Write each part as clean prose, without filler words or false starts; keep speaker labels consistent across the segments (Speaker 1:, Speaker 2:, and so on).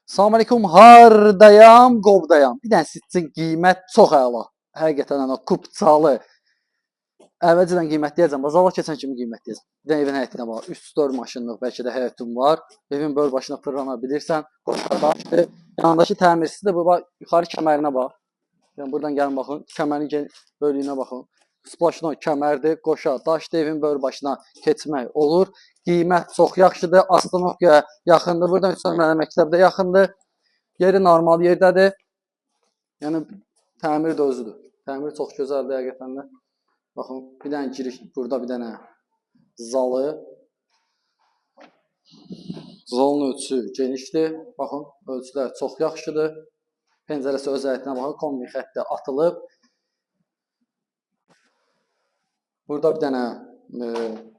Speaker 1: Salam aleyküm, hardayam, qovdayam. Bir dənə sizin üçün qiymət çox əla. Həqiqətən o kupçalı. Əvvəlcədən qiymət deyəcəm, bazala keçən kimi qiymət deyəcəm. Bir dənə evin həyətinə bax, 3-4 maşınlıq bəlkə də həyətin var. Evin böyür başına fırlana bilirsən. Qoşa yanındakı təmirçisi də bu bax, yuxarı kəmərinə bax. Yəni buradan gəlin baxın, kəmərin böyüklüyünə baxın. Splaşno kəmərdir, qoşa, daşdır, evin böyür başına keçmək olur. Qiymət çox yaxşıdır, Astanovkaya yaxındır. Buradan Hüseyn müəllim məktəbdə yaxındır. Yeri normal yerdədir. Yəni təmir də özüdür. Təmir çox gözəldir həqiqətən də. Baxın, bir dənə giriş, burada bir dənə zalı. Zalın ölçüsü genişdir. Baxın, ölçülər çox yaxşıdır. Pəncərəsi öz həyətinə baxın, kombi xəttə atılıb. Burada bir dənə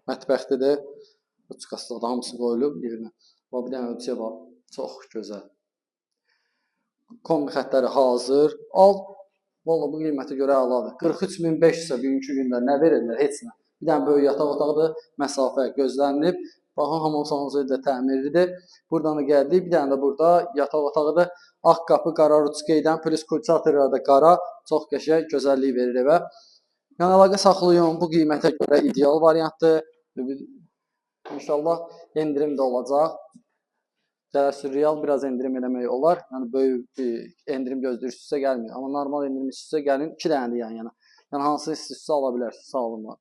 Speaker 1: mətbəxlidir. Uçqaslıqda hamısı qoyulub yerinə. Bir dənə ölçüyə bax, çox gözəl. Kombi xəttləri hazır. Valla bu qiymətə görə əladır. 43.500-ə bugünkü gündə nə verirlər? Heç nə. Bir dənə böyük yataq otağıdır. Məsafə gözlənilib. Baxın, hamam salonu da təmirlidir. Buradan da gəldik. Bir dənə də burada yataq otağıdır. Ağ qapı, qara ruçka ilə, plus kultivatorlar da qara. Çox qəşəng gözəllik verir evə. Yəni əlaqə saxlayın. Bu qiymətə görə ideal variantdır. İnşallah endirim də olacaq. Gəlirsə real biraz endirim eləmək olar. Yəni böyük bir endirim gözləyirsinizsə gəlməyin. Amma normal endirim istəyirsə gəlin 2 dənədir yan-yana. Yəni hansını istəyirsə ala bilərsiniz. Sağ olun.